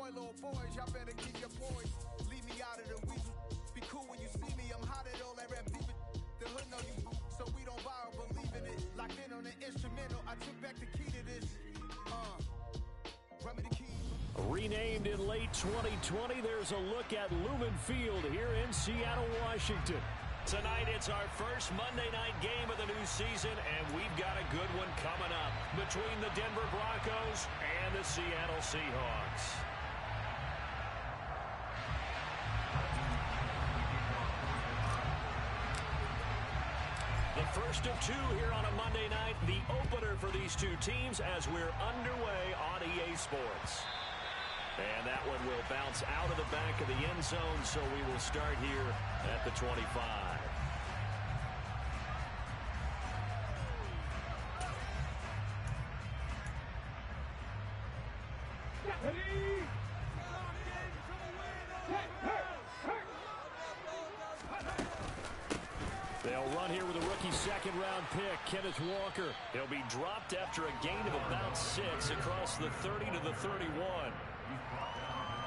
boy, little boys, y'all better keep your poise. Leave me out of the week. Be cool when you see me. I'm hot at all that rap deep. The hood know you, so we don't borrow, believe in it. Locked in on the instrumental. I took back the key to this. Run me the key. Renamed in late 2020, there's a look at Lumen Field here in Seattle, Washington. Tonight, it's our first Monday night game of the new season, and we've got a good one coming up between the Denver Broncos and the Seattle Seahawks. The first of two here on a Monday night, the opener for these two teams as we're underway on EA Sports. And that one will bounce out of the back of the end zone, so we will start here at the 25. They'll run here with a rookie second-round pick, Kenneth Walker. He'll be dropped after a gain of about 6 across the 30 to the 31.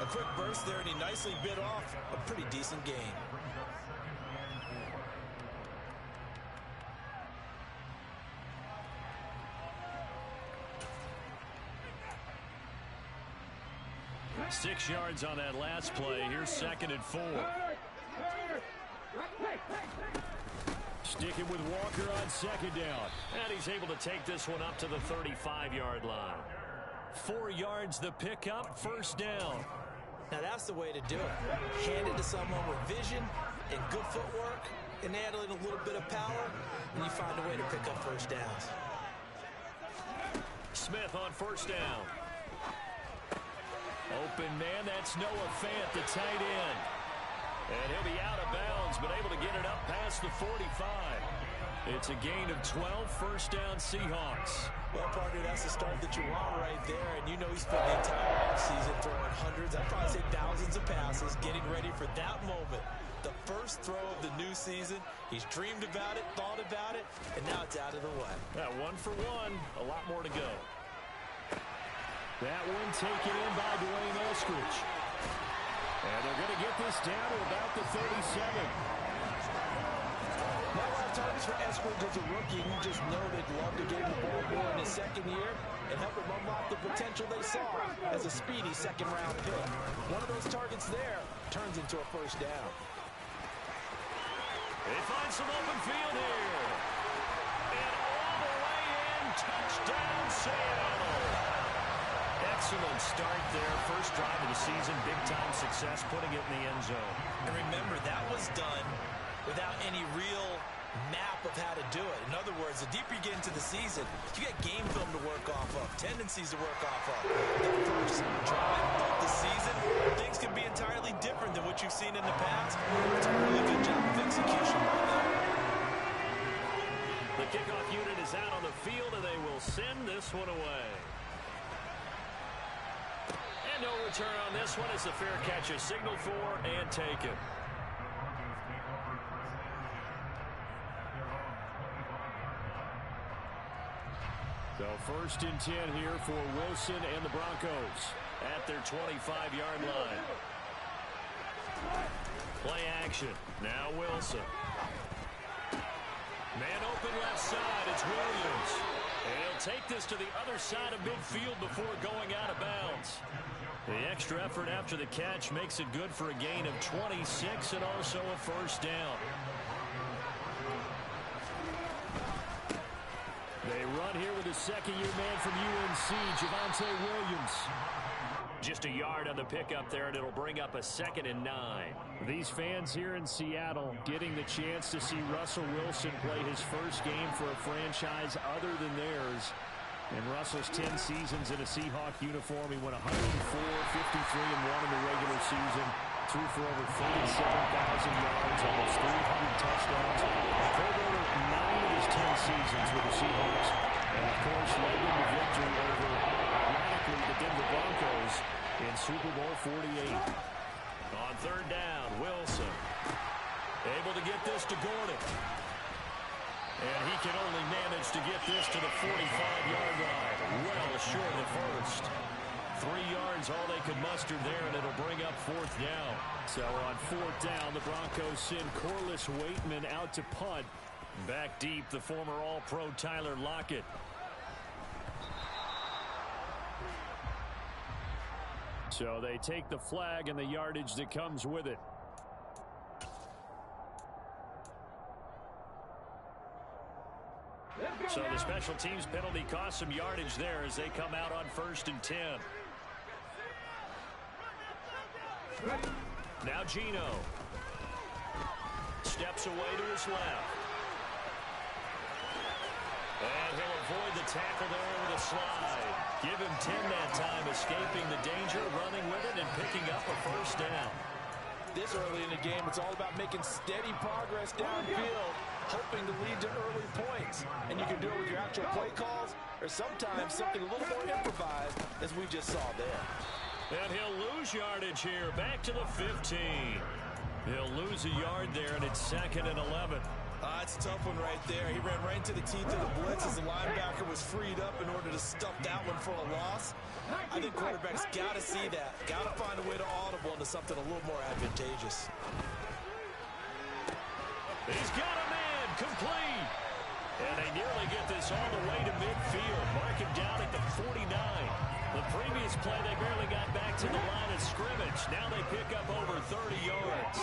A quick burst there, and he nicely bit off a pretty decent gain. Six yards on that last play. Here's 2nd and 4. Sticking with Walker on 2nd down. And he's able to take this one up to the 35-yard line. 4 yards the pickup, 1st down. Now that's the way to do it. Hand it to someone with vision and good footwork and add in a little bit of power, and you find a way to pick up 1st downs. Smith on 1st down. Open man, that's Noah Fant, the tight end. And he'll be out of bounds, but able to get it up past the 45. It's a gain of 12, 1st down Seahawks. Well, partner, that's the start that you want right there, and you know he's spent the entire offseason throwing hundreds, I'd probably say thousands of passes, getting ready for that moment. The first throw of the new season. He's dreamed about it, thought about it, and now it's out of the way. Yeah, 1 for 1, a lot more to go. That one taken in by Dwayne Eskridge. And they're going to get this down to about the 37. Not a lot of targets for Eskridge as a rookie. You just know they'd love to give him the ball more in his 2nd year and help him unlock the potential they saw as a speedy 2nd-round pick. One of those targets there turns into a 1st down. They find some open field here. And all the way in, touchdown Seattle. Excellent start there. First drive of the season, big-time success, putting it in the end zone. And remember, that was done without any real map of how to do it. In other words, the deeper you get into the season, you get game film to work off of, tendencies to work off of. The first drive of the season, things can be entirely different than what you've seen in the past. It's a really good job of execution right there. The kickoff unit is out on the field, and they will send this one away. And no return on this one as the fair catch is signaled for and taken. So 1st and 10 here for Wilson and the Broncos at their 25-yard line. Play action. Now Wilson. Man open left side. It's Williams. And he'll take this to the other side of midfield before going out of bounds. The extra effort after the catch makes it good for a gain of 26 and also a 1st down. They run here with a 2nd-year man from UNC, Javonte Williams. Just a yard on the pickup there, and it'll bring up a 2nd and 9. These fans here in Seattle getting the chance to see Russell Wilson play his first game for a franchise other than theirs. In Russell's 10 seasons in a Seahawk uniform, he went 104, 53, and 1 in the regular season. Threw for over 37,000 yards, almost 300 touchdowns. Played over 9 of his 10 seasons with the Seahawks. And, of course, led them to victory over, ironically, the Denver Broncos in Super Bowl 48. On 3rd down, Wilson able to get this to Gordon. And he can only manage to get this to the 45-yard line. Well short of the first. 3 yards was all they could muster there, and it'll bring up fourth down. So on fourth down, the Broncos send Corliss Waitman out to punt. Back deep, the former All-Pro Tyler Lockett. So they take the flag and the yardage that comes with it. So the special teams penalty cost some yardage there as they come out on 1st and 10. Now Gino. Steps away to his left. And he'll avoid the tackle there with a slide. Give him 10 that time, escaping the danger, running with it, and picking up a first down. This early in the game, it's all about making steady progress downfield, hoping to lead to early points. And you can do it with your actual play calls or sometimes something a little more improvised, as we just saw there. And he'll lose yardage here, back to the 15. He'll lose a yard there, and it's 2nd and 11. It's a tough one right there. He ran right into the teeth of the blitz as the linebacker was freed up in order to stuff that one for a loss. I think quarterbacks got to see that. Got to find a way to audible into something a little more advantageous. He's got a man, complete. And they nearly get this all the way to midfield. Mark him down at the 49. The previous play, they barely got back to the line of scrimmage. Now they pick up over 30 yards.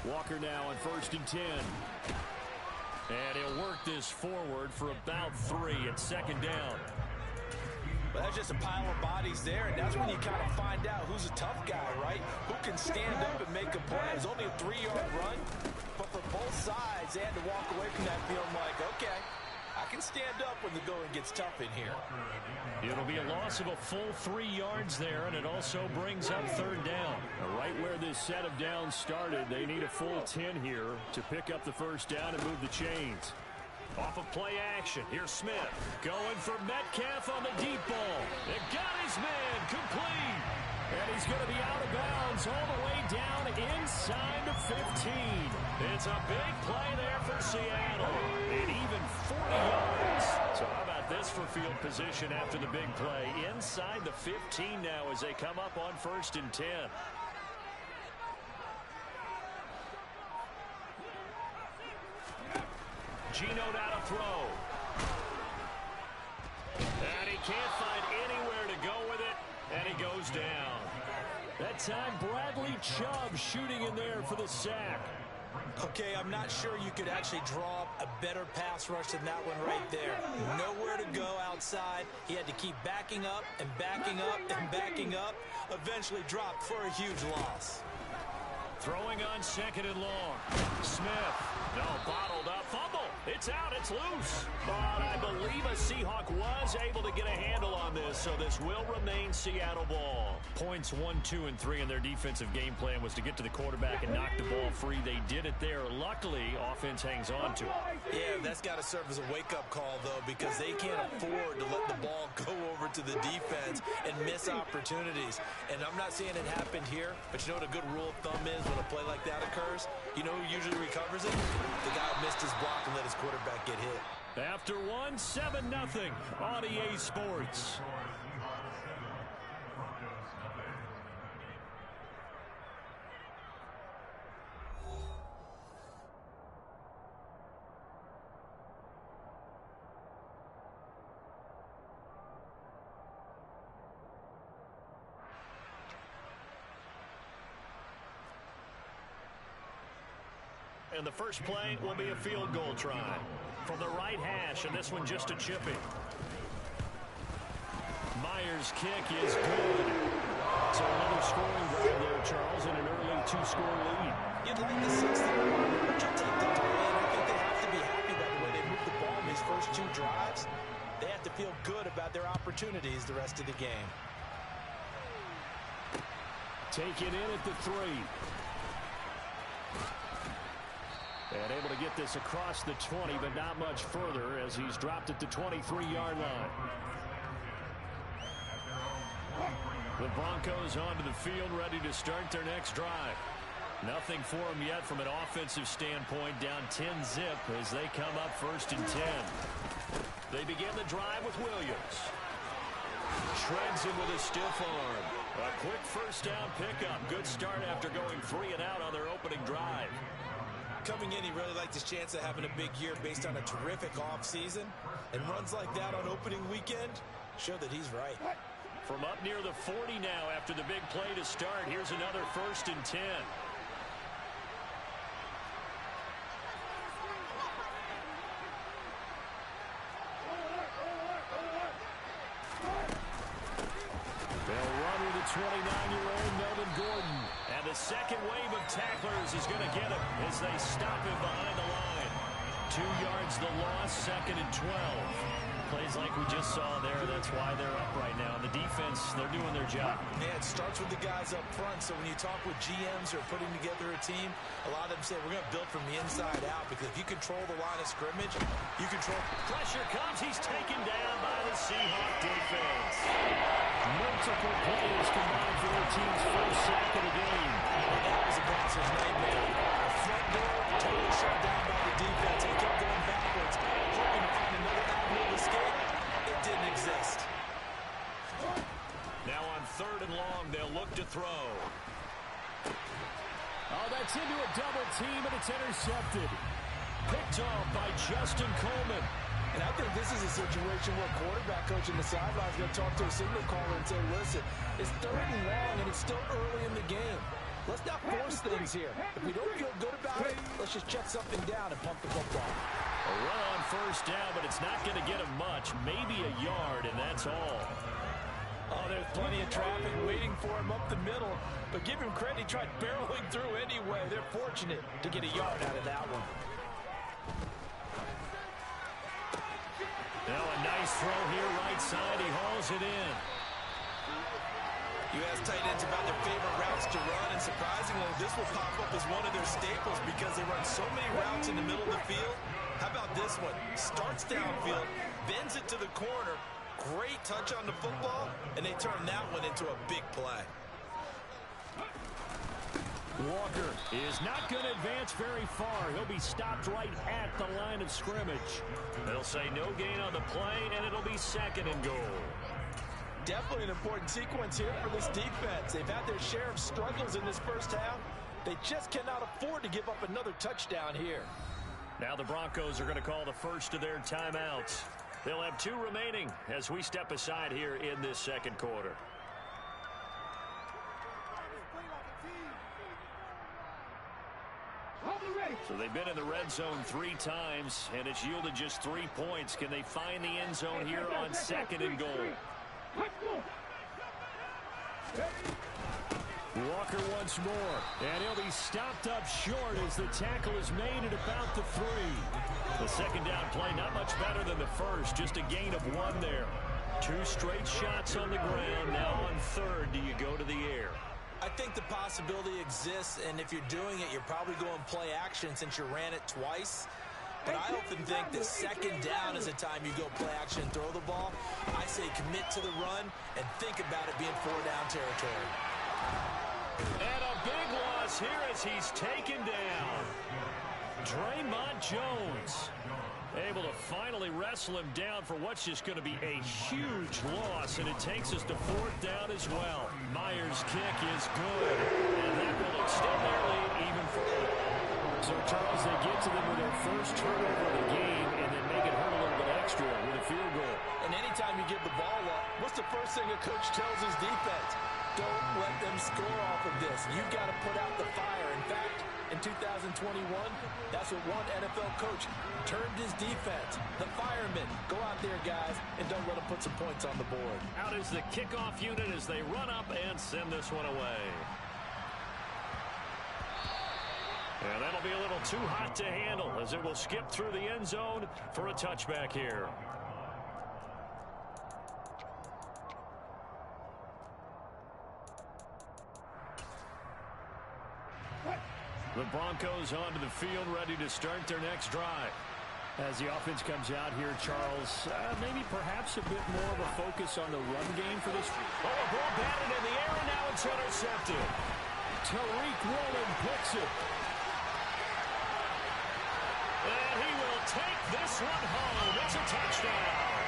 Walker now on 1st and 10. And he'll work this forward for about 3 at 2nd down. Well, that's just a pile of bodies there, and that's when you kind of find out who's a tough guy, right? Who can stand up and make a play. It's only a 3-yard run, but for both sides, they had to walk away from that feeling like, okay, I can stand up when the going gets tough in here. It'll be a loss of a full 3 yards there, and it also brings up 3rd down. Right where this set of downs started, they need a full 10 here to pick up the first down and move the chains. Off of play action, here's Smith. Going for Metcalf on the deep ball. It got his man, complete. And he's going to be out of bounds all the way down inside the 15. It's a big play there for Seattle. And even 40 yards. So how about this for field position after the big play? Inside the 15 now as they come up on 1st and 10. Gino now to throw. And he can't find anywhere to go with it. And he goes down. That time, Bradley Chubb shooting in there for the sack. Okay, I'm not sure you could actually draw up a better pass rush than that one right there. Nowhere to go outside. He had to keep backing up and backing up and backing up. Eventually dropped for a huge loss. Throwing on 2nd and long. Smith. No, bottled up. Fumble. It's out. It's loose. But I believe a Seahawk was able to get a handle on this, so this will remain Seattle ball. Points 1, 2, and 3 in their defensive game plan was to get to the quarterback and knock the ball free. They did it there. Luckily, offense hangs on to it. Yeah, that's got to serve as a wake-up call, though, because they can't afford to let the ball go over to the defense and miss opportunities. And I'm not saying it happened here, but you know what a good rule of thumb is when a play like that occurs? You know who usually recovers it? The guy who missed his block and let his quarterback get hit. After 1, 7-0 on EA Sports. And the first play will be a field goal try from the right hash, and this one just a chipping. Myers' kick is good. So another scoring drive there, Charles, and an early 2-score lead. You'd like the 6th, but you'll take the 3, and I think they have to be happy about the way they moved the ball in these first 2 drives. They have to feel good about their opportunities the rest of the game. Take it in at the 3. And able to get this across the 20, but not much further as he's dropped at the 23-yard line. The Broncos onto the field, ready to start their next drive. Nothing for them yet from an offensive standpoint, down 10-zip as they come up 1st and 10. They begin the drive with Williams. shreds him with a stiff arm. A quick first down pickup. Good start after going 3 and out on their opening drive. Coming in, he really liked his chance of having a big year based on a terrific offseason. And runs like that on opening weekend show that he's right. From up near the 40 now after the big play to start. Here's another 1st and 10. They'll run with the 29-year-old Melvin Gordon. And the second wave of tacklers is going to get him as they stop him behind the line. 2 yards the loss, 2nd and 12. Plays like we just saw there. That's why they're up right now. The defense, they're doing their job. Yeah, it starts with the guys up front. So when you talk with GMs or putting together a team, a lot of them say we're going to build from the inside out, because if you control the line of scrimmage, you control. Pressure comes. He's taken down by the Seahawk defense. Multiple players combined for their team's first sack of the game. And that was a bouncer's nightmare. The front door totally shut down by the defense. They kept going backwards, hoping to find another avenue of escape. It didn't exist. Now on 3rd and long, they'll look to throw. Oh, that's into a double team, and it's intercepted. Picked off by Justin Coleman. And I think this is a situation where quarterback coach in the sideline is going to talk to a signal caller and say, listen, it's 3rd and long, and it's still early in the game. Let's not force things here. If we don't feel good about it, let's just check something down and pump the football. A run on 1st down, but it's not going to get him much. Maybe a yard, and that's all. Oh, there's plenty of traffic waiting for him up the middle. But give him credit, he tried barreling through anyway. They're fortunate to get a yard out of that one. Now a nice throw here right side. He hauls it in. You ask tight ends about their favorite routes to run, and surprisingly, this will pop up as one of their staples because they run so many routes in the middle of the field. How about this one? Starts downfield, bends it to the corner, great touch on the football, and they turn that one into a big play. Walker is not going to advance very far. He'll be stopped right at the line of scrimmage. They'll say no gain on the play, and it'll be 2nd and goal. Definitely an important sequence here for this defense. They've had their share of struggles in this first half. They just cannot afford to give up another touchdown here. Now the Broncos are going to call the first of their timeouts. They'll have 2 remaining as we step aside here in this 2nd quarter. So they've been in the red zone 3 times, and it's yielded just 3 points. Can they find the end zone here on 2nd and goal? Walker once more, and he'll be stopped up short as the tackle is made at about the 3. The 2nd down play, not much better than the first, just a gain of 1 there. 2 straight shots on the ground. Now on 3rd, do you go to the air? I think the possibility exists, and if you're doing it, you're probably going play action since you ran it twice. But I often think that 2nd down is a time you go play action and throw the ball. I say commit to the run and think about it being 4-down territory. And a big loss here as he's taken down. Draymond Jones able to finally wrestle him down for what's just going to be a huge loss, and it takes us to 4th down as well. Myers' kick is good, and that will extend their lead even further. So, Charles, they get to them with their first turnover of the game and then make it hurt a little bit extra with a field goal. And anytime you give the ball up, what's the first thing a coach tells his defense? Don't let them score off of this. You've got to put out the fire. In fact, in 2021, that's what one NFL coach termed his defense. The firemen. Go out there, guys, and don't let them put some points on the board. Out is the kickoff unit as they run up and send this one away. And that'll be a little too hot to handle as it will skip through the end zone for a touchback here. The Broncos onto the field, ready to start their next drive. As the offense comes out here, Charles, maybe perhaps a bit more of a focus on the run game for this. Oh, a ball batted in the air, and now it's intercepted. Tariq Woolen picks it. And he will take this one home. It's a touchdown.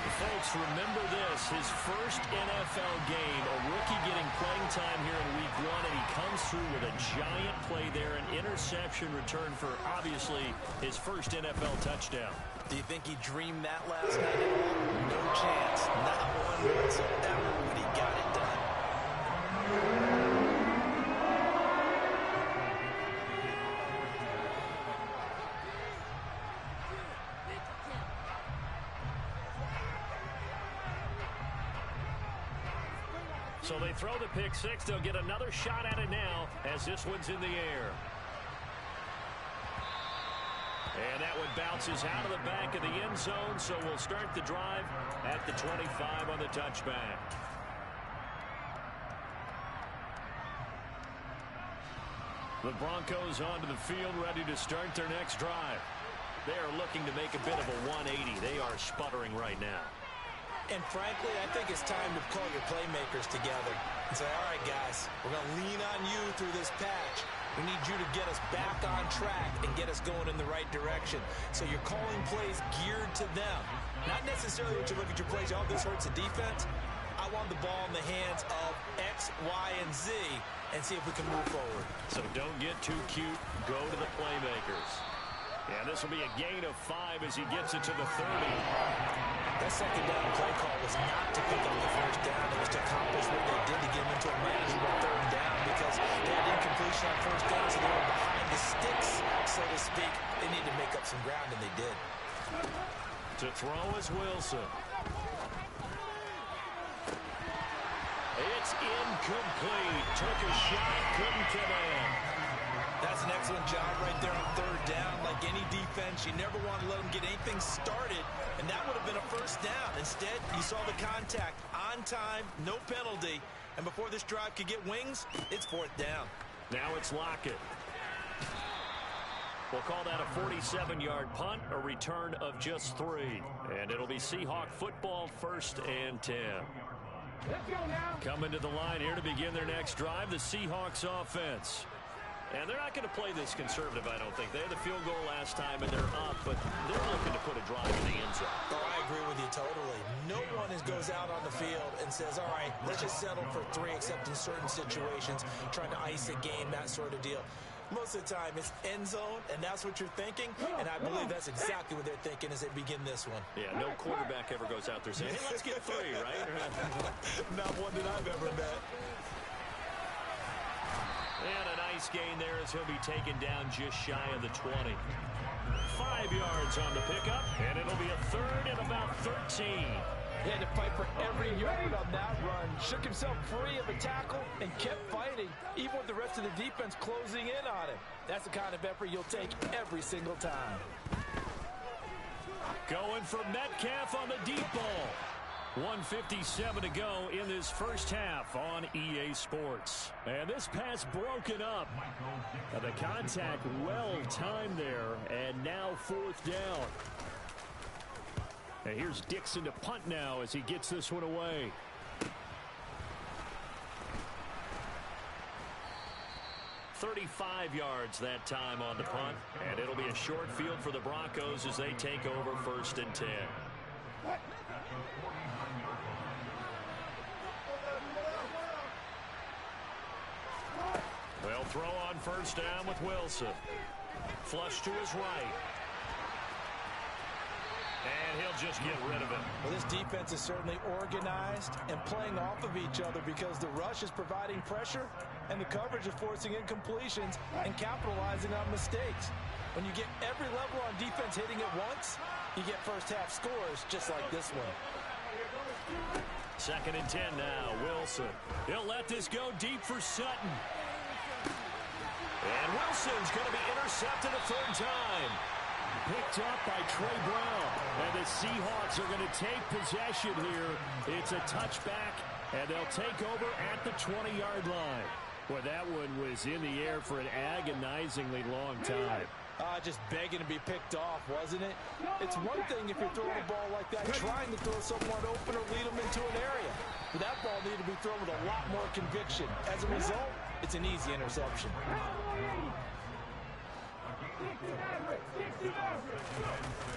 Folks, remember this, his first NFL game, a rookie getting playing time here in week 1, and he comes through with a giant play there, an interception return for, obviously, his first NFL touchdown. Do you think he dreamed that last night at all? No chance. Not one whatsoever when he got it done. So they throw the pick six. They'll get another shot at it now as this one's in the air. And that one bounces out of the back of the end zone, so we'll start the drive at the 25 on the touchback. The Broncos onto the field, ready to start their next drive. They are looking to make a bit of a 180. They are sputtering right now. And frankly, I think it's time to call your playmakers together and say, all right, guys, we're going to lean on you through this patch. We need you to get us back on track and get us going in the right direction. So you're calling plays geared to them. Not necessarily what you look at your plays, oh, this hurts the defense. I want the ball in the hands of X, Y, and Z and see if we can move forward. So don't get too cute. Go to the playmakers. And this will be a gain of 5 as he gets it to the 30. That second down play call was not to pick up the first down. It was to accomplish what they did to get them into a manageable third down because they had incompletion on first down, so they were behind the sticks, so to speak. They needed to make up some ground, and they did. To throw is Wilson. It's incomplete. Took a shot, couldn't come in. That's an excellent job right there on third down. Like any defense, you never want to let them get anything started, and that would have been a first down. Instead, you saw the contact on time, no penalty, and before this drive could get wings, it's fourth down. Now it's Lockett. We'll call that a 47-yard punt, a return of just 3. And it'll be Seahawk football, 1st and 10. Coming to the line here to begin their next drive, the Seahawks offense. And they're not going to play this conservative, I don't think. They had the field goal last time, and they're up, but they're looking to put a drive in the end zone. Oh, I agree with you totally. No one goes out on the field and says, all right, let's just settle for 3, except in certain situations, trying to ice a game, that sort of deal. Most of the time, it's end zone, and that's what you're thinking, and I believe that's exactly what they're thinking as they begin this one. Yeah, no quarterback ever goes out there saying, hey, let's get 3, right? Not one that I've ever met. And a nice gain there as he'll be taken down just shy of the 20. 5 yards on the pickup, and it'll be a 3rd and about 13. He had to fight for every yard on that run. Shook himself free of a tackle and kept fighting, even with the rest of the defense closing in on him. That's the kind of effort you'll take every single time. Going for Metcalf on the deep ball. 1:57 to go in this first half on EA Sports. And this pass broken up. The contact well timed there, and now 4th down. And here's Dixon to punt now as he gets this one away. $35 yards that time on the punt, and it'll be a short field for the Broncos as they take over 1st and 10. They'll throw on 1st down with Wilson. Flush to his right. And he'll just get rid of it. Well, this defense is certainly organized and playing off of each other because the rush is providing pressure and the coverage is forcing incompletions and capitalizing on mistakes. When you get every level on defense hitting at once, you get first half scores just like this one. 2nd and 10 now. Wilson. He'll let this go deep for Sutton. And Wilson's going to be intercepted a 3rd time. Picked up by Trey Brown. And the Seahawks are going to take possession here. It's a touchback, and they'll take over at the 20-yard line. Boy, that one was in the air for an agonizingly long time. Just begging to be picked off, wasn't it? It's one thing if you're throwing a ball like that, trying to throw someone open or lead them into an area. But that ball needed to be thrown with a lot more conviction. As a result, it's an easy interception.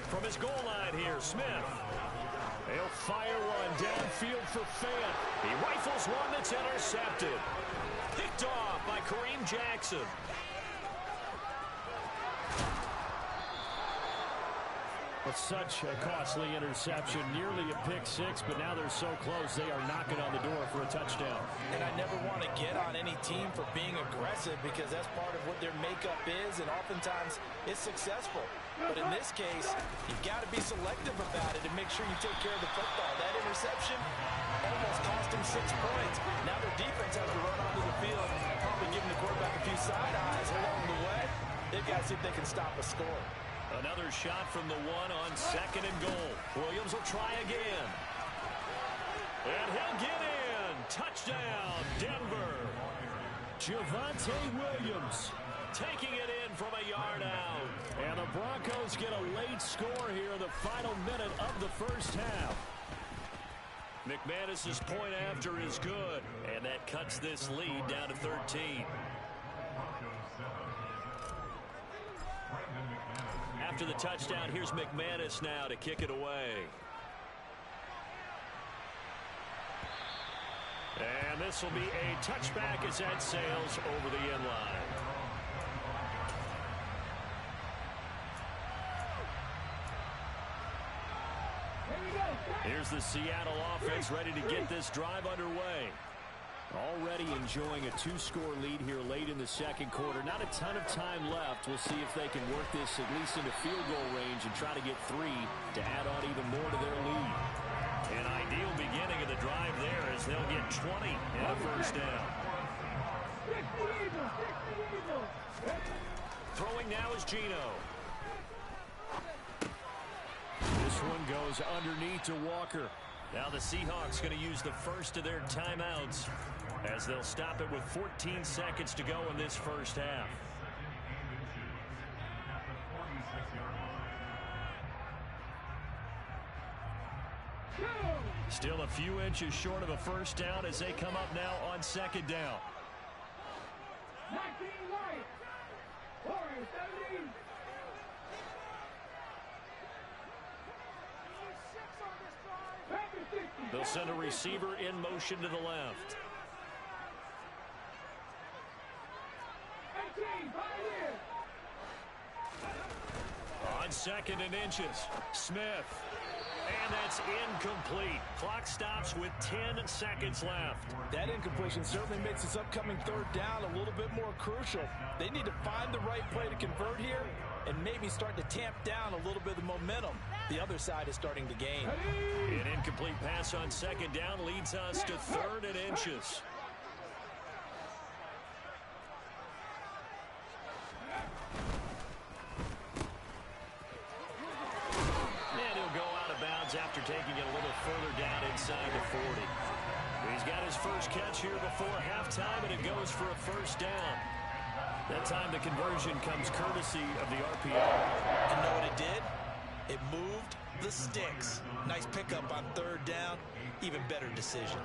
From his goal line here, Smith. They'll fire one downfield for Fant. He rifles one that's intercepted. Picked off by Kareem Jackson. It's such a costly interception, nearly a pick six, but now they're so close they are knocking on the door for a touchdown. And I never want to get on any team for being aggressive because that's part of what their makeup is, and oftentimes it's successful. But in this case, you've got to be selective about it and make sure you take care of the football. That interception almost cost them 6 points. Now their defense has to run onto the field, probably giving the quarterback a few side eyes along the way. They've got to see if they can stop a score. Another shot from the one on 2nd and goal. Williams will try again. And he'll get in. Touchdown, Denver. Javonte Williams taking it in from a yard out. And the Broncos get a late score here in the final minute of the first half. McManus's point after is good. And that cuts this lead down to 13. After the touchdown, here's McManus now to kick it away. And this will be a touchback as that sails over the end line. Here's the Seattle offense ready to get this drive underway. Already enjoying a 2-score lead here late in the second quarter. Not a ton of time left. We'll see if they can work this at least into field goal range and try to get 3 to add on even more to their lead. An ideal beginning of the drive there as they'll get 20 and a first down. Throwing now is Geno. This one goes underneath to Walker. Now the Seahawks going to use the first of their timeouts as they'll stop it with 14 seconds to go in this first half. Still a few inches short of a first down as they come up now on 2nd down. 19 right. Warriors 17. They'll send a receiver in motion to the left. 18, On 2nd and inches, Smith. And that's incomplete. Clock stops with 10 seconds left. That incompletion certainly makes this upcoming 3rd down a little bit more crucial. They need to find the right play to convert here and maybe start to tamp down a little bit of momentum. The other side is starting to gain. An incomplete pass on 2nd down leads us to 3rd and inches. And he'll go out of bounds after taking it a little further down inside the 40. He's got his first catch here before halftime, and it goes for a first down. That time the conversion comes courtesy of the RPO. You know what it did? It moved the sticks. Nice pickup on 3rd down. Even better decision.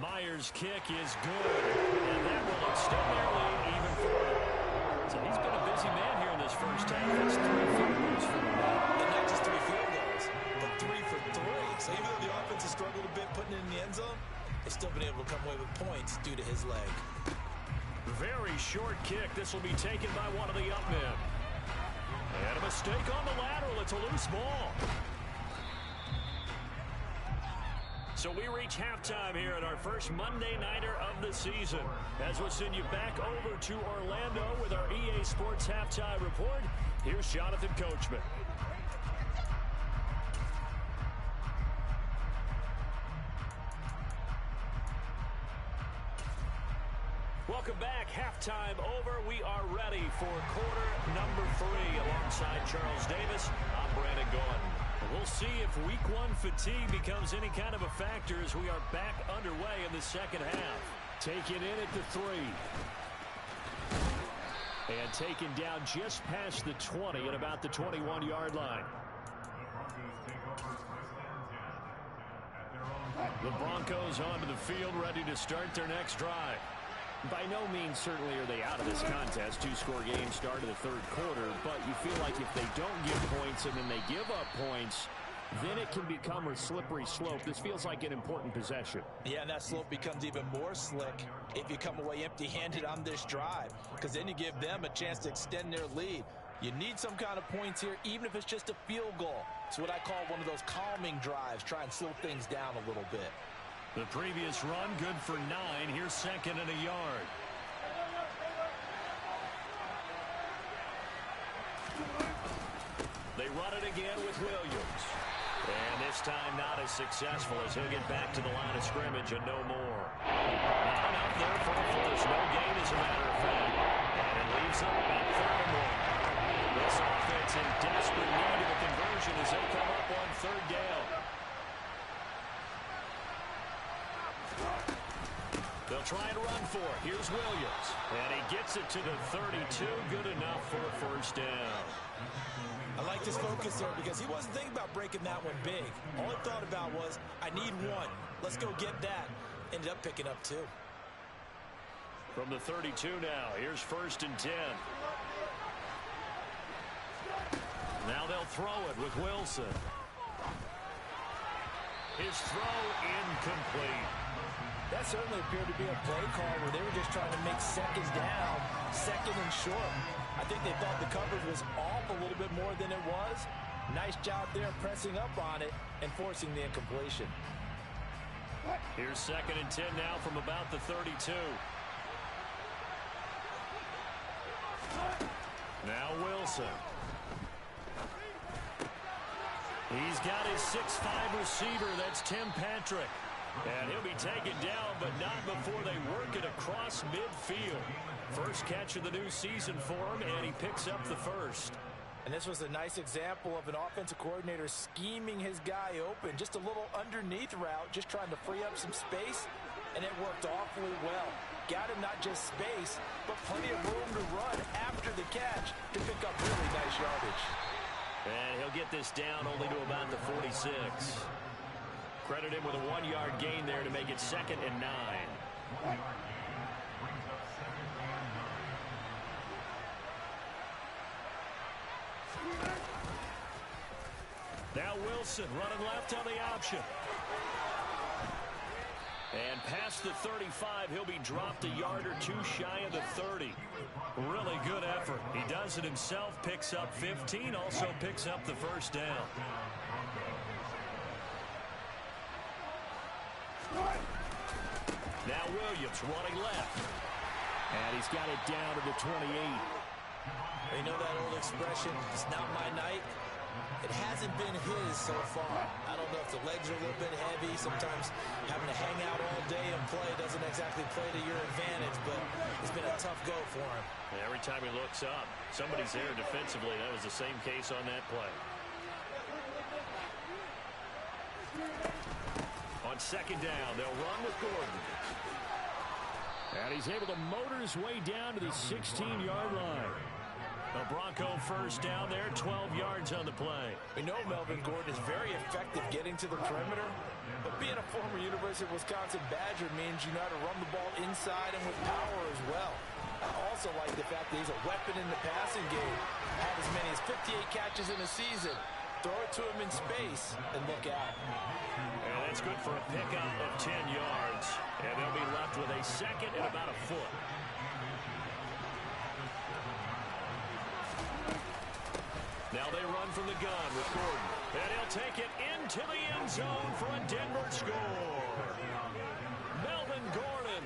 Myers' kick is good, and that will extend their lead even further. So he's been a busy man here in this first half. That's 3 field goals for him. And not just 3 field goals, but 3 for 3. So even though the offense has struggled a bit putting it in the end zone, they've still been able to come away with points due to his leg. Very short kick. This will be taken by one of the up men. And a mistake on the lateral. It's a loose ball. So we reach halftime here at our first Monday Nighter of the season. As we'll send you back over to Orlando with our EA Sports Halftime Report, here's Jonathan Coachman. Welcome back. Halftime over. We are ready for quarter number 3 alongside Charles Davis. I'm Brandon Gordon. We'll see if week 1 fatigue becomes any kind of a factor as we are back underway in the second half. Taken in at the 3. And taken down just past the 20 at about the 21-yard line. The Broncos onto the field ready to start their next drive. By no means certainly are they out of this contest. Two-score game start of the third quarter, but you feel like if they don't get points and then they give up points, then it can become a slippery slope. This feels like an important possession. Yeah, and that slope becomes even more slick if you come away empty-handed on this drive, because then you give them a chance to extend their lead. You need some kind of points here, even if it's just a field goal. It's what I call one of those calming drives. Try and slow things down a little bit. The previous run, good for 9. Here's second and a yard. They run it again with Williams. And this time not as successful as he'll get back to the line of scrimmage and no more. Not out there for a first. No gain, as a matter of fact. And it leaves them at 3rd and 1. This offense in desperate need of a conversion as they come up on 3rd down. They'll try and run for it. Here's Williams. And he gets it to the 32. Good enough for a first down. I like his focus there because he wasn't thinking about breaking that one big. All he thought about was, I need one. Let's go get that. Ended up picking up 2. From the 32 now, here's 1st and 10. Now they'll throw it with Wilson. His throw incomplete. That certainly appeared to be a play call where they were just trying to make second down, second and short. I think they thought the coverage was off a little bit more than it was. Nice job there pressing up on it and forcing the incompletion. Here's 2nd and 10 now from about the 32. Now Wilson. He's got his 6'5" receiver. That's Tim Patrick. And he'll be taken down, but not before they work it across midfield. First catch of the new season for him, and he picks up the first. And this was a nice example of an offensive coordinator scheming his guy open. Just a little underneath route, just trying to free up some space, and it worked awfully well. Got him not just space, but plenty of room to run after the catch to pick up really nice yardage. And he'll get this down only to about the 46. Credit him with a 1-yard gain there to make it 2nd and 9. Now Wilson running left on the option. And past the 35, he'll be dropped a yard or 2 shy of the 30. Really good effort. He does it himself, picks up 15, also picks up the first down. Now Williams running left. And he's got it down to the 28. You know that old expression, it's not my night? It hasn't been his so far. I don't know if the legs are a little bit heavy. Sometimes having to hang out all day and play doesn't exactly play to your advantage, but it's been a tough go for him. And every time he looks up, somebody's there defensively. That was the same case on that play. On 2nd down, they'll run with Gordon. And he's able to motor his way down to the 16-yard line. The Bronco first down there, 12 yards on the play. We know Melvin Gordon is very effective getting to the perimeter, but being a former University of Wisconsin Badger means you know how to run the ball inside and with power as well. I also like the fact that he's a weapon in the passing game. Had as many as 58 catches in a season. Throw it to him in space and look out. And that's good for a pickup of 10 yards. And they'll be left with a 2nd and about a foot. Now they run from the gun with Gordon. And he'll take it into the end zone for a Denver score. Melvin Gordon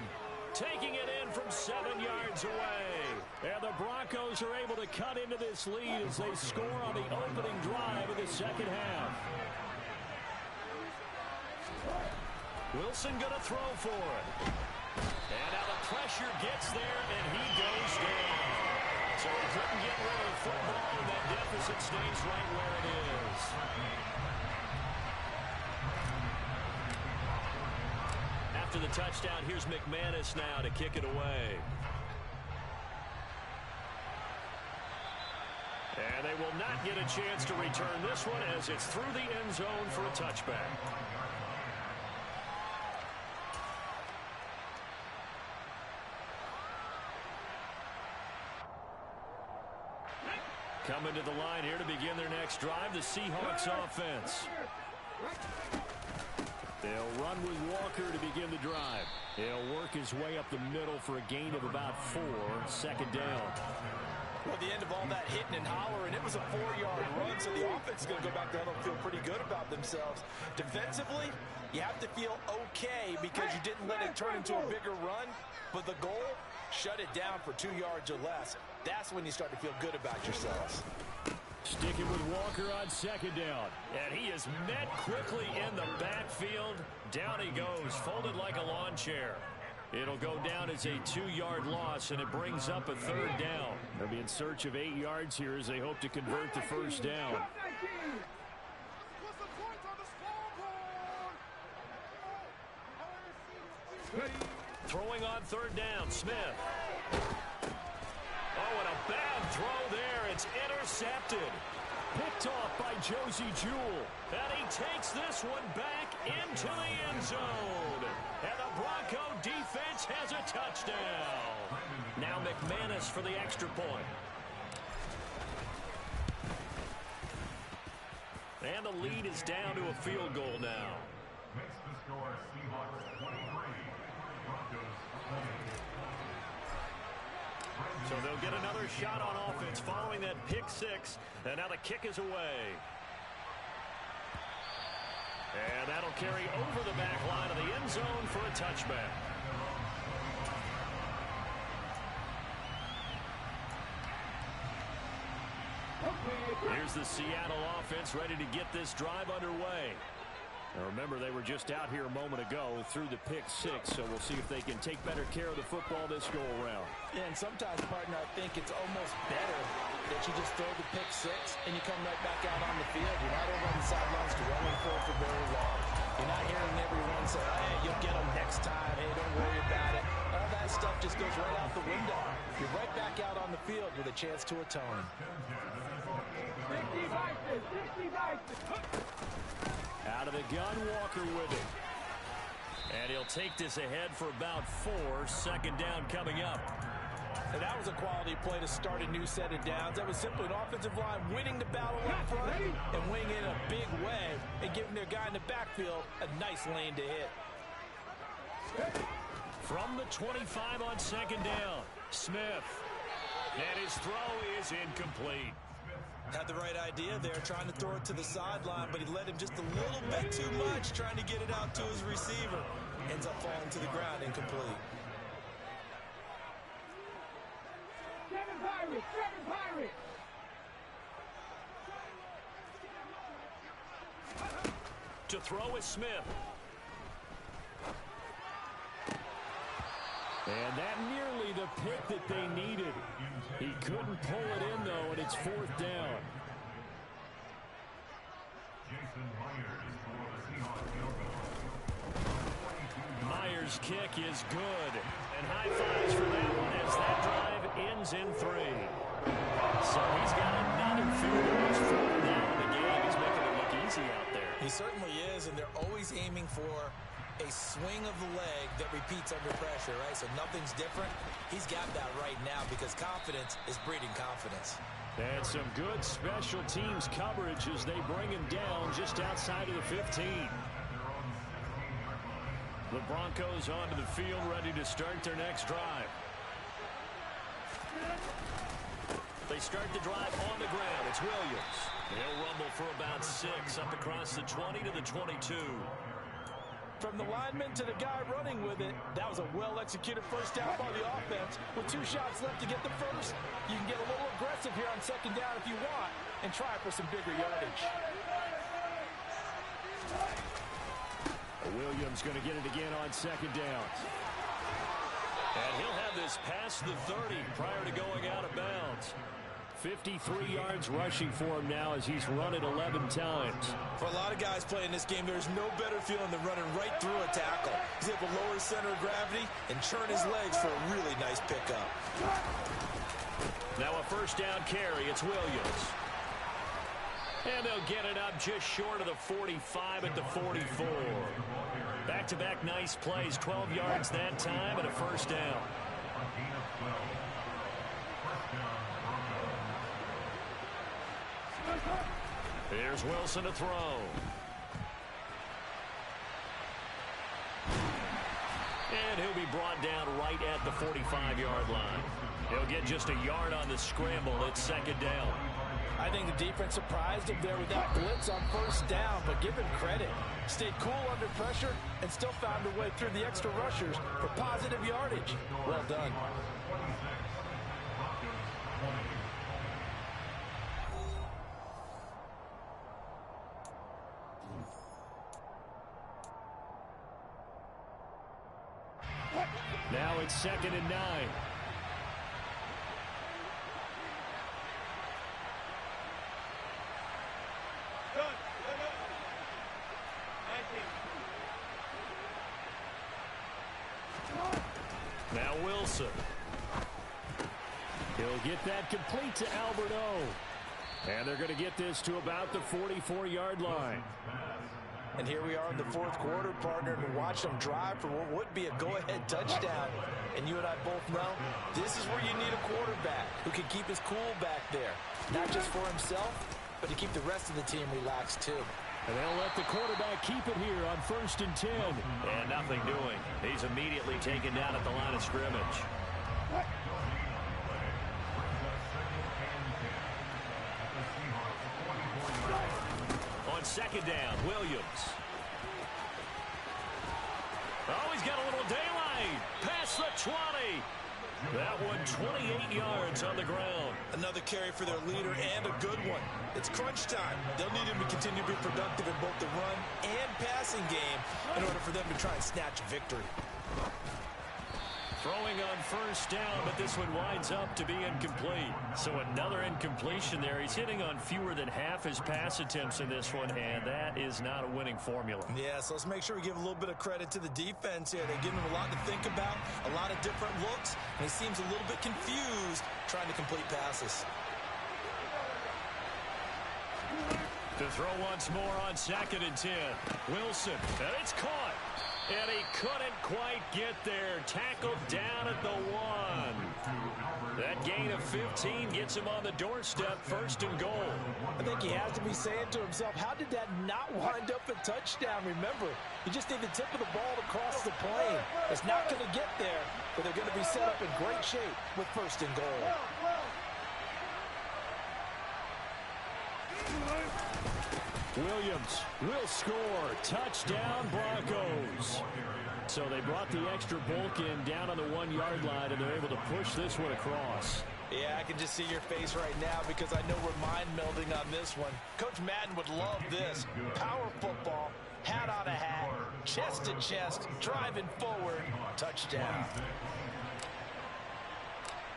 taking it in from 7 yards away. And the Broncos are able to cut into this lead as they score on the opening drive of the second half. Wilson going to throw for it. And now the pressure gets there, and he goes down. So he couldn't get rid of the football, and that deficit stays right where it is. After the touchdown, here's McManus now to kick it away. And they will not get a chance to return this one as it's through the end zone for a touchback. Coming to the line here to begin their next drive, the Seahawks offense. They'll run with Walker to begin the drive. He'll work his way up the middle for a gain of about 4, second down. Well, the end of all that hitting and hollering, it was a 4-yard run, so the offense is going to go back there and feel pretty good about themselves. Defensively, you have to feel okay because you didn't let it turn into a bigger run, but the goal, shut it down for 2 yards or less. That's when you start to feel good about yourselves. Sticking with Walker on second down. And he is met quickly in the backfield. Down he goes, folded like a lawn chair. It'll go down as a 2-yard loss, and it brings up a 3rd down. They'll be in search of 8 yards here as they hope to convert the first down. Throwing on 3rd down, Smith. Oh, and a bad throw there. It's intercepted. Picked off by Josie Jewell. And he takes this one back into the end zone. And the Bronco defense has a touchdown. Now McManus for the extra point. And the lead is down to a field goal now. Makes the score Seahawks 23, Broncos 20. So they'll get another shot on offense following that pick 6. And now the kick is away. And that'll carry over the back line of the end zone for a touchback. Here's the Seattle offense ready to get this drive underway. Now remember, they were just out here a moment ago through the pick 6, so we'll see if they can take better care of the football this go-around. Yeah, and sometimes, partner, I think it's almost better that you just throw the pick 6 and you come right back out on the field. You're not over on the sidelines dwelling for very long. You're not hearing everyone say, hey, you'll get them next time. Hey, don't worry about it. All that stuff just goes right out the window. You're right back out on the field with a chance to atone. 60 Vikings, 60 Vikings. Out of the gun, Walker with it. And he'll take this ahead for about 4, second down coming up. And that was a quality play to start a new set of downs. That was simply an offensive line winning the battle up front and winning in a big way and giving their guy in the backfield a nice lane to hit. From the 25 on second down, Smith. And his throw is incomplete. Had the right idea there, trying to throw it to the sideline, but he led him just a little bit too much, trying to get it out to his receiver. Ends up falling to the ground, incomplete. Seven Pirates. To throw is Smith. And that nearly the pick that they needed. He couldn't pull it in, though, and it's 4th down. Jason Myers for the Seahawks field goal. Myers' kick is good. And high fives for that one as that drive ends in 3. So he's got another field goal. He's 4 down in the game. He's making it look easy out there. He certainly is, and they're always aiming for a swing of the leg that repeats under pressure, right? So nothing's different. He's got that right now because confidence is breeding confidence. And some good special teams coverage as they bring him down just outside of the 15. The Broncos onto the field, ready to start their next drive. They start the drive on the ground. It's Williams. He'll rumble for about 6 up across the 20 to the 22. From the lineman to the guy running with it, that was a well-executed first down by the offense. With 2 shots left to get the first, you can get a little aggressive here on second down if you want and try for some bigger yardage. Williams going to get it again on second down. And he'll have this past the 30 prior to going out of bounds. 53 yards rushing for him now as he's run it 11 times. For a lot of guys playing this game, there's no better feeling than running right through a tackle. He's able to lower his center of gravity and churn his legs for a really nice pickup. Now a first down carry. It's Williams. And they'll get it up just short of the 45 at the 44. Back-to-back nice plays, 12 yards that time and a first down. Here's Wilson to throw. And he'll be brought down right at the 45-yard line. He'll get just a yard on the scramble. It's second down. I think the defense surprised him there with that blitz on first down, but give him credit. Stayed cool under pressure and still found a way through the extra rushers for positive yardage. Well done. Now it's 2nd and 9. Now Wilson. He'll get that complete to Alberto. And they're going to get this to about the 44-yard line. And here we are in the fourth quarter, partner, and watch them drive for what would be a go-ahead touchdown. And you and I both know this is where you need a quarterback who can keep his cool back there. Not just for himself, but to keep the rest of the team relaxed too. And they'll let the quarterback keep it here on 1st and 10. And nothing doing. He's immediately taken down at the line of scrimmage. On 2nd down, Williams. Oh, he's got a little daylight. Past the 20. That one 28 yards on the ground. Another carry for their leader and a good one. It's crunch time. They'll need him to continue to be productive in both the run and passing game in order for them to try and snatch a victory. Throwing on 1st down, but this one winds up to be incomplete. So another incompletion there. He's hitting on fewer than half his pass attempts in this one, and that is not a winning formula. Yeah, so let's make sure we give a little bit of credit to the defense here. They're giving him a lot to think about, a lot of different looks, and he seems a little bit confused trying to complete passes. To throw once more on 2nd and 10. Wilson, and it's caught. And he couldn't quite get there. Tackled down at the 1. That gain of 15 gets him on the doorstep, 1st and goal. I think he has to be saying to himself, how did that not wind up a touchdown? Remember, you just need the tip of the ball to cross the plane. It's not going to get there, but they're going to be set up in great shape with 1st and goal. Williams will score. Touchdown, Broncos. So they brought the extra bulk in down on the 1-yard line, and they're able to push this one across. Yeah, I can just see your face right now because I know we're mind melding on this one. Coach Madden would love this. Power football, hat on a hat, chest to chest, driving forward, touchdown.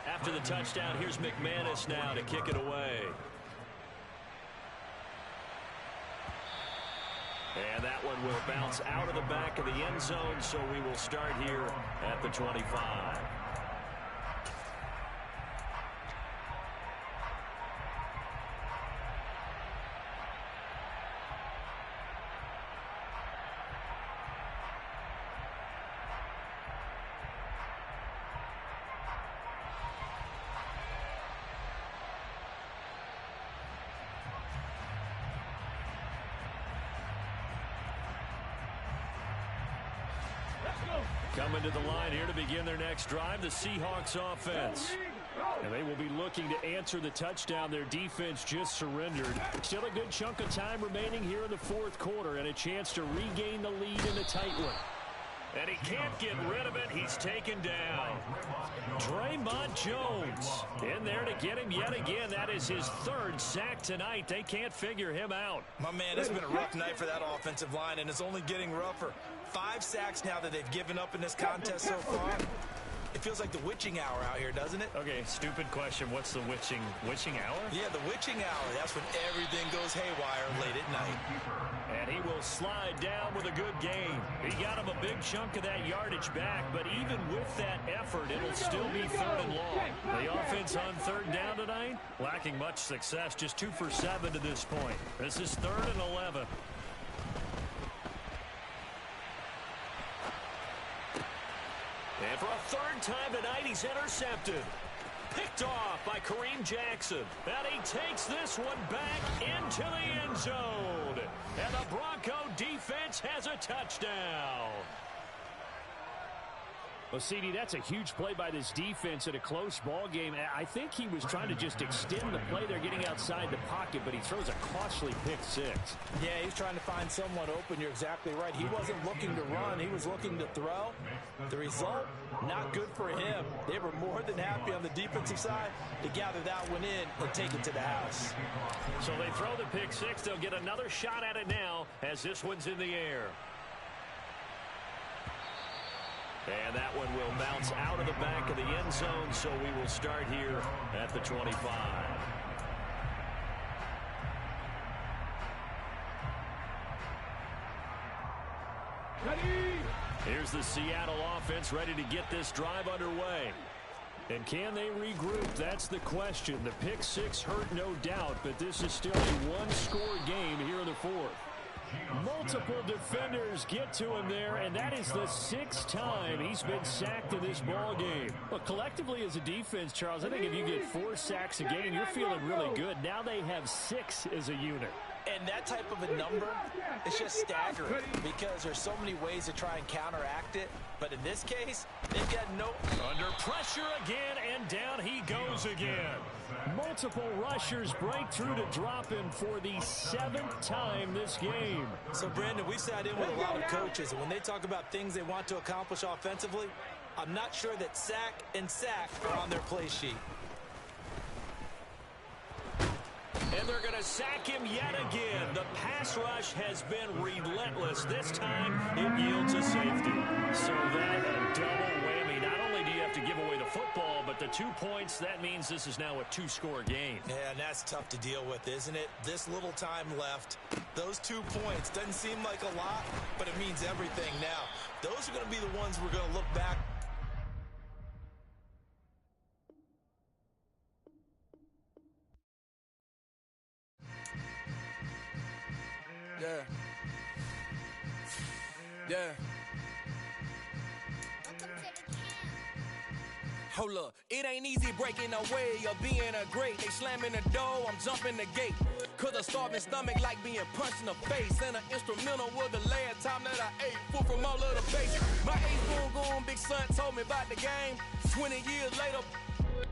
After the touchdown, here's McManus now to kick it away. And that one will bounce out of the back of the end zone, so we will start here at the 25. Coming to the line here to begin their next drive, the Seahawks offense. And they will be looking to answer the touchdown their defense just surrendered. Still a good chunk of time remaining here in the fourth quarter and a chance to regain the lead in a tight one. And he can't get rid of it. He's taken down. Draymond Jones in there to get him yet again. That is his 3rd sack tonight. They can't figure him out. My man, it's been a rough night for that offensive line, and it's only getting rougher. 5 sacks now that they've given up in this contest so far. It feels like the witching hour out here, doesn't it? Okay, stupid question. What's the witching hour? Yeah, the witching hour. That's when everything goes haywire late at night. And he will slide down with a good gain. He got him a big chunk of that yardage back, but even with that effort, it'll still be 3rd and long. The offense on 3rd down tonight, lacking much success, just 2 for 7 to this point. This is 3rd and 11. And for a 3rd time tonight, he's intercepted. Picked off by Kareem Jackson. And he takes this one back into the end zone. And the Bronco defense has a touchdown. Well, CD, that's a huge play by this defense in a close ball game. I think he was trying to just extend the play there, getting outside the pocket, but he throws a costly pick six. Yeah, he's trying to find someone open. You're exactly right. He wasn't looking to run. He was looking to throw. The result, not good for him. They were more than happy on the defensive side to gather that one in and take it to the house. So they throw the pick six. They'll get another shot at it now as this one's in the air. And that one will bounce out of the back of the end zone, so we will start here at the 25. Ready? Here's the Seattle offense ready to get this drive underway. And can they regroup? That's the question. The pick six hurt, no doubt, but this is still a one-score game here in the fourth. Multiple defenders get to him there, and that is the sixth time he's been sacked in this ball game. But collectively as a defense, Charles, I think if you get 4 sacks a game, you're feeling really good. Now they have 6 as a unit. And that type of a number is just staggering because there's so many ways to try and counteract it. But in this case, they've got no... Under pressure again, and down he goes again. Multiple rushers break through to drop him for the 7th time this game. So, Brandon, we sat in with a lot of coaches, and when they talk about things they want to accomplish offensively, I'm not sure that sack and sack are on their play sheet. And they're going to sack him yet again. The pass rush has been relentless. This time, it yields a safety. So that a double whammy. Not only do you have to give away the football, but the 2 points, that means this is now a 2-score game. Yeah, and that's tough to deal with, isn't it? This little time left. Those 2 points doesn't seem like a lot, but it means everything now. Those are going to be the ones we're going to look back. Yeah. Hold up, it ain't easy breaking away or being a great. They slamming the door, I'm jumping the gate. Cause a starving stomach like being punched in the face. And an instrumental was the last time that I ate. Food from all of the base. My ace boom big son told me about the game. 20 years later,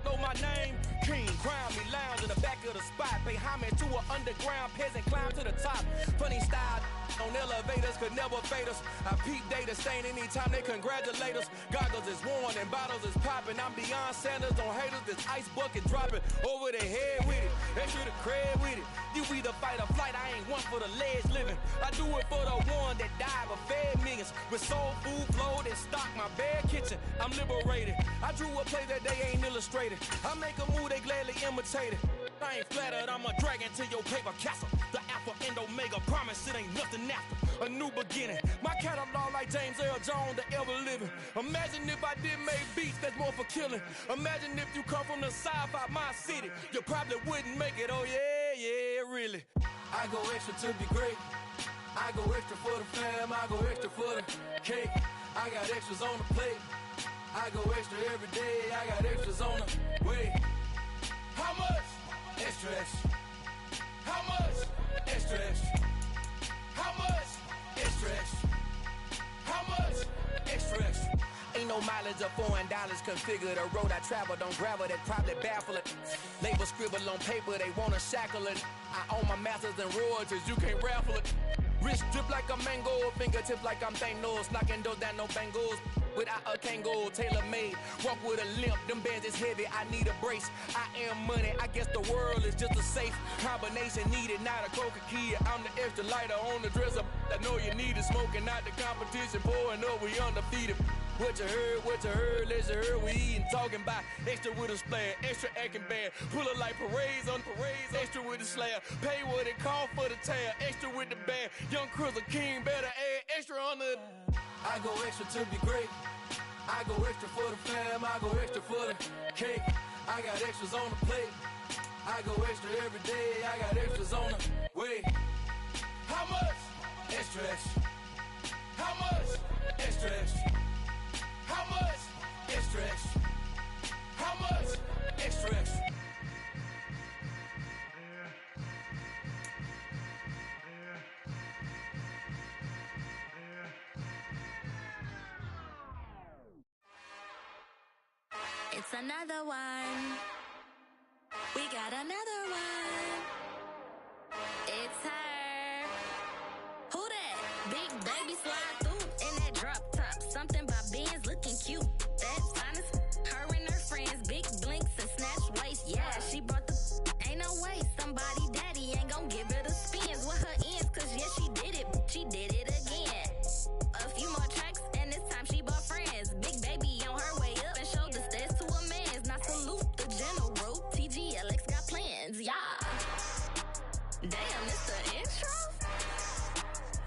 know my name. King, crown me, lounge in the back of the spot. Pay homage to an underground peasant, climb to the top. Funny style on elevators could never fade us. I peep data stain anytime they congratulate us. Goggles is worn and bottles is popping. I'm beyond Sanders on haters, this ice bucket dropping over their head with it. Extra the cred with it. You either fight or flight, I ain't one for the ledge living. I do it for the one that died but fed millions. With soul food flowed and stocked my bare kitchen. I'm liberated. I drew a play that they ain't illustrated. I make a move, they gladly imitate it. I ain't flattered, I'm a dragon to your paper castle. The Alpha and Omega promise it ain't nothing after. A new beginning. My catalog like James Earl Jones, the ever living. Imagine if I did make beats that's more for killing. Imagine if you come from the sci-fi, my city. You probably wouldn't make it, oh yeah, really. I go extra to be great. I go extra for the fam, I go extra for the cake. I got extras on the plate. I go extra every day, I got extras on the way. How much? Extra, extra. How much? Extra, extra. How much? Extra, extra. How much? Extra, extra. Ain't no mileage of $4 configure the road I travel. Don't gravel that probably baffle it. Label scribble on paper, they wanna shackle it. I own my masters and royalties, you can't raffle it. Wrist drip like a mango, fingertips like I'm Thanos. Knocking those down, no bangles. Without a Kango, tailor-made. Walk with a limp, them bands is heavy, I need a brace. I am money, I guess the world is just a safe combination needed, not a coca key. I'm the extra lighter on the dresser. I know you need it, smoking out the competition, pouring up, we undefeated. What you heard, let's hear we eatin', talking about extra with a splash, extra acting bad, pull it like parades on parades, extra with the slab, pay what it cost for the tab, extra with the bag, young Chris a king, better add extra on the... I go extra to be great, I go extra for the fam, I go extra for the cake, I got extras on the plate, I go extra every day, I got extras on the way. How much? Extra, extra. How much? Extra, extra. How much? Extra, extra. How much? Extra. It's another one. We got another one. It's her. Who that? Big baby slide through in that drop top. Something by Benz looking cute. That's honest. Her and her friends, big blinks and snatch waist. Yeah, she brought the. Ain't no way somebody daddy ain't gon' give her the spins with her ends. Cause yeah, she did it. She did it again. A few more tracks and this time she bought friends. Big baby on her way up and showed the stairs to a man's. Now salute the general. TGLX got plans. Yeah. Damn, it's the intro?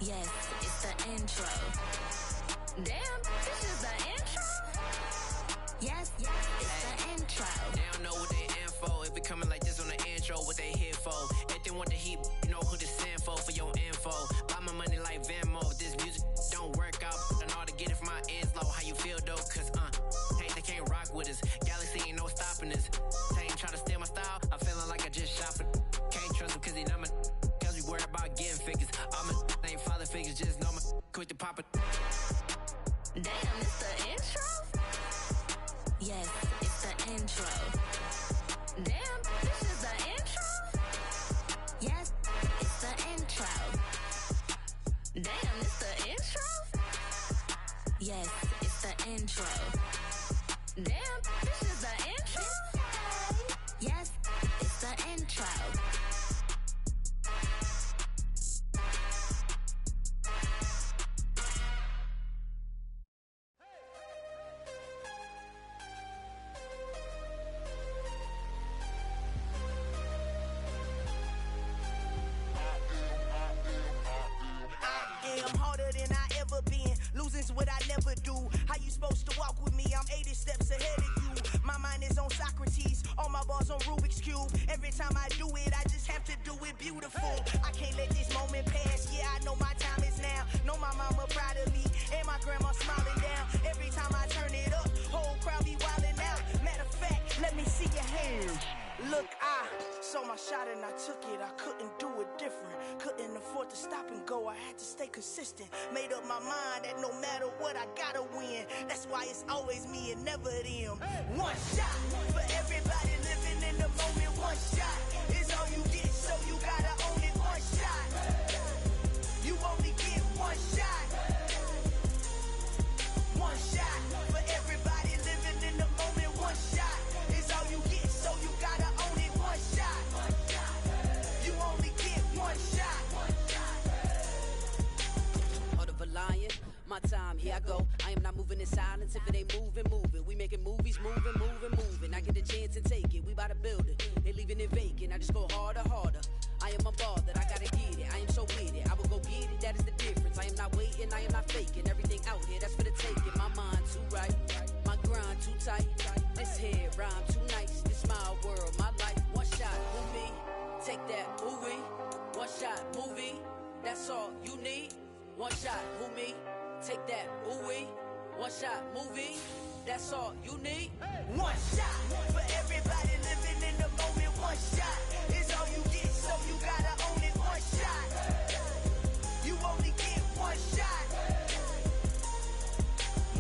Yes, it's the intro. Damn, this is the intro? Yes, it's the intro. They don't know what they in for. If it coming like this on the intro, what they here for? If they want the heat, you know who to send for your info. Buy my money like Venmo. If this music don't work out, and all to get it from my ends low. How you feel though? Cause hey, they can't rock with us. Galaxy ain't no stopping us. They ain't try to steal my style. I'm feeling like I just shot for. Can't trust him cause he not my. Cause we worry about getting figures. All my ain't father figures, just know my quick to pop it. Damn, it's the intro? Yes, it's the intro. Damn, this is the intro? Yes, it's the intro. Damn, it's the intro? Yes, it's the intro. Damn, this is the intro? Yes, it's the intro. I'm harder than I ever been. Losing's what I never do. How you supposed to walk with me? I'm 80 steps ahead of you. My mind is on Socrates. All my bars on Rubik's Cube. Every time I do it, I just have to do it beautiful. I can't let this moment pass. Yeah, I know my time is now. Know my mama proud of me. And my grandma smiling down. Every time I turn it up, whole crowd be wildin' out. Matter of fact, let me see your hands. Look, I saw my shot and I took it. I couldn't do it different. Couldn't afford to stop and go. I had to stay consistent. Made up my mind that no matter what, I gotta win. That's why it's always me and never them. One shot for everybody living in the moment. One shot is all you get, so you gotta own it. One shot. You only get one shot. One shot for everybody living in the moment. One shot is all you get, so you gotta own it. One shot. You only get one shot. Heart of a lion, my time, here I go. I am not moving in silence. If it ain't moving, moving. We making movies, moving, moving, moving. I get a chance and take it. We bout to build it. They leaving it vacant. I just go harder, harder. I am a ball that I gotta get it. I am so with it. I will go get it. That is the difference. I am not waiting. I am not faking. Everything out here, that's for the taking. My mind too right. My grind too tight. This here rhyme too nice. This my world, my life. One shot, movie. Take that, movie. One shot, movie. That's all you need. One shot, movie. Take that, movie. One shot, movie. That's all you need. One shot for everybody living in the moment. One shot is all you get, so you gotta own it. One shot. You only get one shot.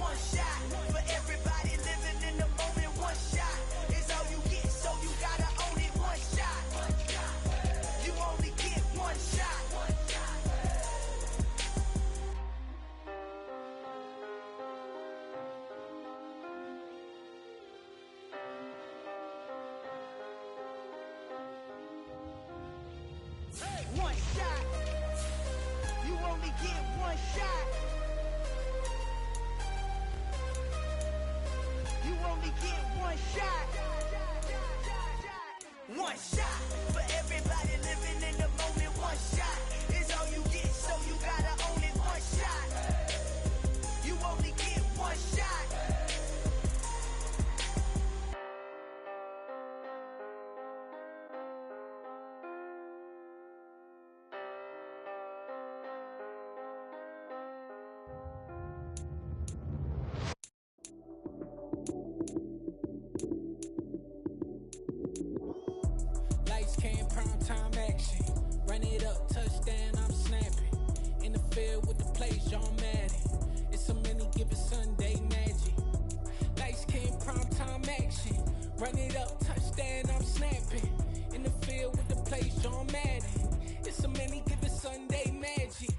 One shot for everybody living in the moment. One shot is all you get, so you gotta own it. One shot. You only get one shot. One shot. You only get one shot. You only get one shot. One shot for everybody living in the moment. One shot is all you get, so you gotta own it. One shot. You only get one shot. Lights came, prime time action. Run it up, touchdown, I'm snapping. In the field with the plays, John Madden. It's a many given Sunday magic. Lights came, prime time action. Run it up, touchdown, I'm snapping. In the field with the plays, John Madden. It's a many given Sunday magic.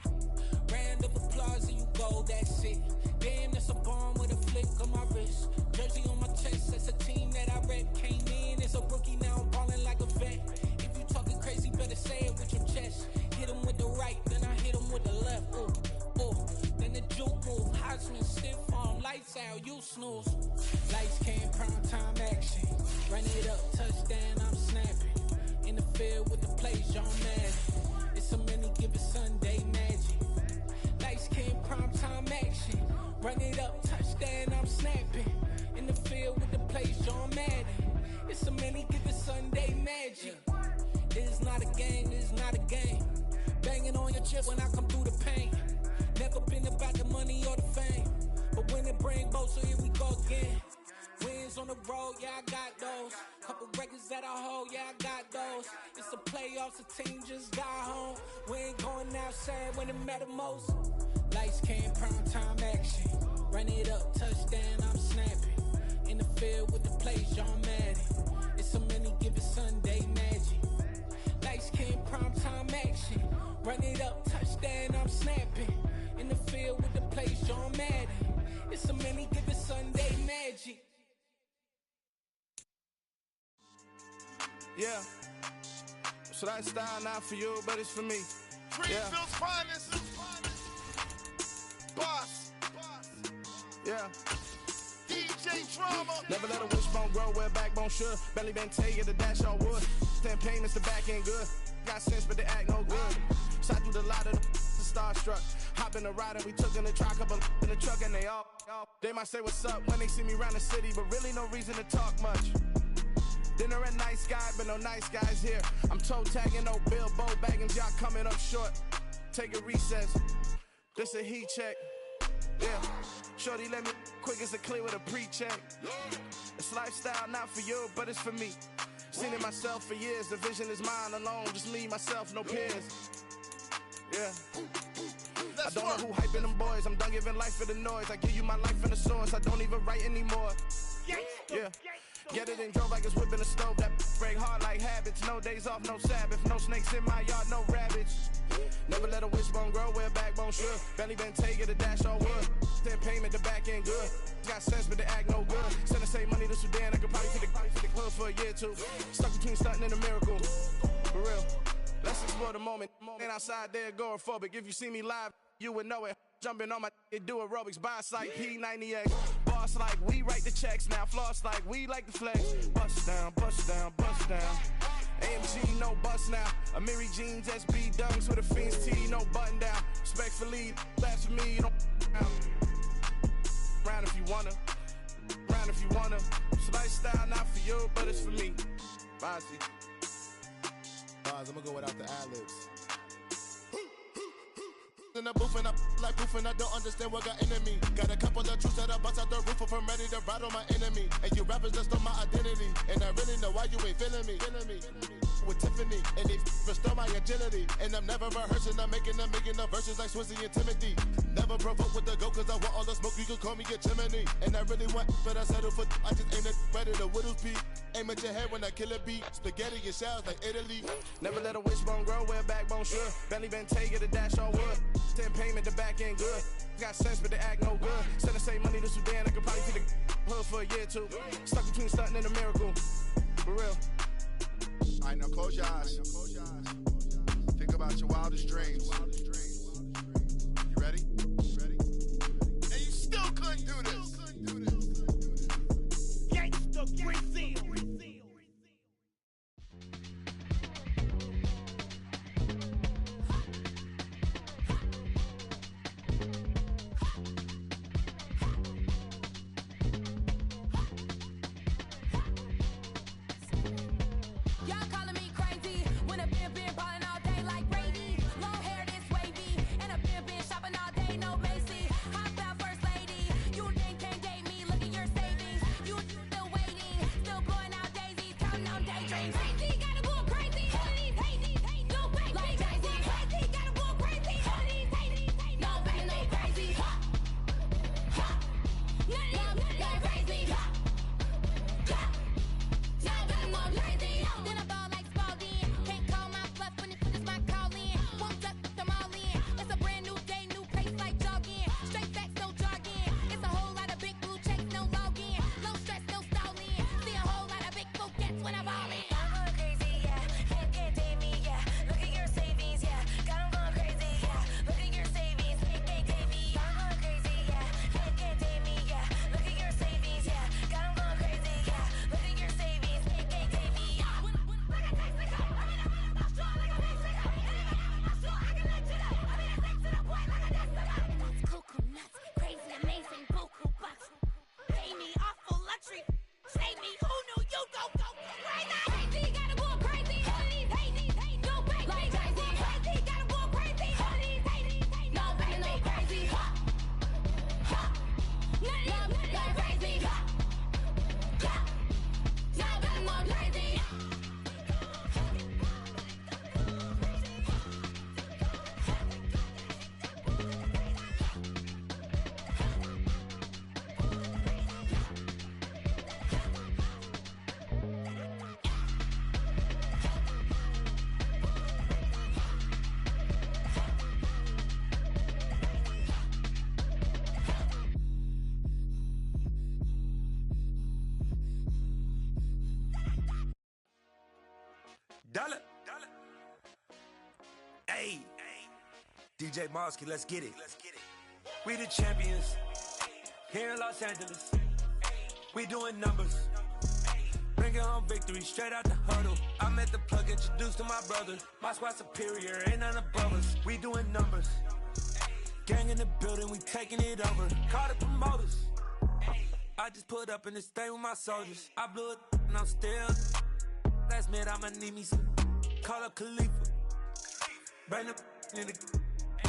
Round of applause and you go, that's it. Damn, that's a bomb with a flick on my wrist. Jersey on my chest, that's a team that I rep. Came in as a rookie, now I'm ballin' like a vet. If you talking crazy, better say it with your chest. Hit him with the right, then I hit him with the left. Ooh, ooh. Then the juke move, Heisman, stiff arm, lights out, you snooze. Lights came, prime time action. Run it up, touchdown, I'm snapping. In the field with the plays, John Madden. It's a many given Sunday magic. Lights came, prime time action. Run it up, touchdown, I'm snapping. In the field with the plays, John Madden. It's a many given Sunday magic. This is not a game, this is not a game. Banging on your chip when I come through the pain. Never been about the money or the fame. But when it bring both, so here we go again. Wins on the road, yeah, I got those. Couple records that I hold, yeah, I got those. It's the playoffs, the team just got home. We ain't going outside when it matter most. Lights came, prime time action. Run it up, touchdown, I'm snapping. In the field with the plays, John Madden. It's a many given Sunday magic. Lights came, prime time action. Run it up, touchdown, I'm snapping. In the field with the plays, John Madden. It's a many given Sunday magic. Yeah. So that style not for you, but it's for me. Greenfield's finest. Boss. Yeah. DJ Drama. Never let a wishbone grow where a backbone should. Belly been take it, the dash all wood. 10 payments, the back end good. Got sense, but they act no good. Shot through the lot of the starstruck. Hop in the ride and we took in the truck, couple in the truck and they all. They might say what's up when they see me around the city, but really no reason to talk much. Dinner at nice guy, but no nice guys here. I'm toe tagging, no Bilbo bagging, y'all coming up short. Take a recess. This a heat check. Yeah. Shorty let me quick as a clear with a pre-check. It's lifestyle not for you, but it's for me. Seen it myself for years. The vision is mine alone. Just me, myself, no peers. Yeah. I don't know who hyping them boys. I'm done giving life for the noise. I give you my life in the source. I don't even write anymore. Yeah. Get it and drove like it's whipping a stove. That break hard like habits. No days off, no Sabbath. No snakes in my yard, no rabbits. Never let a wishbone grow where a backbone should. Belly been take it, a dash all wood. 10 payment, the back end good. Got sense, but they act no good. Send the same money to Sudan. I could probably fit the club for a year or two. Stuck between stunting and a miracle. For real. Let's explore the moment. Ain't outside there agoraphobic. If you see me live, you would know it. Jumping on my do aerobics, buy site P90X. Boss like we write the checks now. Floss like we like the flex. Bust down, bust down, bust down. AMG, no bust now. Amiri jeans, SB dunks with a Fiends T, no button down. Respectfully, that's for me, you don't round if you wanna. Round if you wanna. It's lifestyle not for you, but it's for me. Bossy. Bars, I'm gonna go without the ad-libs. In the booth and I like proof and I don't understand what got into me. Got a couple of truths that I bust out the roof if I'm ready to ride on my enemy. And you rappers just stole my identity. And I really know why you ain't feeling me. With Tiffany and they restore my agility. And I'm never rehearsing, I'm making a million of verses like Swizzy and Timothy. Never provoke with the go cause I want all the smoke, you can call me a chimney. And I really want, but I settle for I just aim at ready to Whittles peak. Aim at your head when I kill a beat. Spaghetti and shells like Italy. Never let a wishbone grow where a backbone should. Belly been take it, a dash all wood. 10 payment, the back end good. Got sense, but they act no good. Send the same money to Sudan, I could probably fit the hood for a year or two. Stuck between stunting and a miracle. For real. Alright, now close your eyes. Think about your wildest dreams. You ready? And you still couldn't do this. Gangsta Brazil. Y'all calling me crazy when a been ballin' all day like Brady. Long hair this wavy. Dollar. Hey, DJ Mosky, let's get it. We the champions here in Los Angeles. We doing numbers. Bringing home victory straight out the huddle. I'm at the plug, introduced to my brother. My squad superior, ain't none above us. We doing numbers. Gang in the building, we taking it over. Call the promoters. I just put up in this thing with my soldiers. I blew it and I'm still. Last minute I'ma need me some. Call up Khalifa. Bring the in the.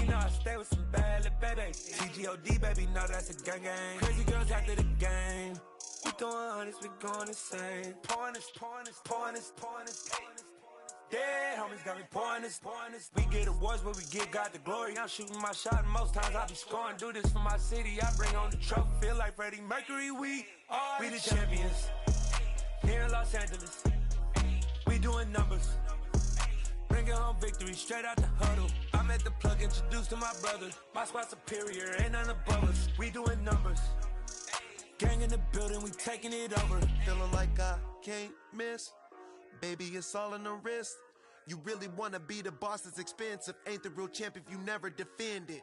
You know I stay with some bad little baby. TGOD baby, know that's a gang gang. Crazy girls after the game. We throwing hundreds, we going insane. Pouring this. Dead homies got me pouring this. We get awards, but we give God the glory. I'm shooting my shot, and most times I be scoring. Do this for my city, I bring on the trophy. Feel like Freddie Mercury, we the champions here in Los Angeles. We doing numbers. Bringing home victory straight out the huddle. I'm at the plug, introduced to my brother. My squad superior, ain't none above us. We doing numbers. Gang in the building, we taking it over. Feeling like I can't miss. Baby, it's all in the wrist. You really wanna be the boss, it's expensive. Ain't the real champ if you never defend it.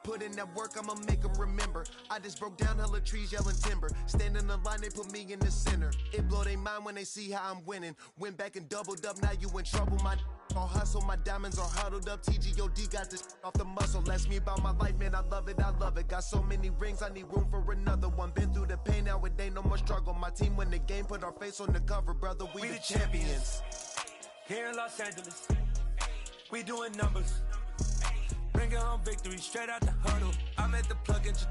Put in that work, I'ma make them remember. I just broke down hella trees, yelling timber. Stand in the line, they put me in the center. It blow their mind when they see how I'm winning. Went back and doubled up, now you in trouble. My all hustle, my diamonds are huddled up. TGOD got this off the muscle. Ask me about my life, man, I love it. Got so many rings, I need room for another one. Been through the pain, now it ain't no more struggle. My team win the game, put our face on the cover, brother. We the champions. Here in Los Angeles, we doing numbers. Bringing home victory straight out the huddle. I'm at the plug, introduced.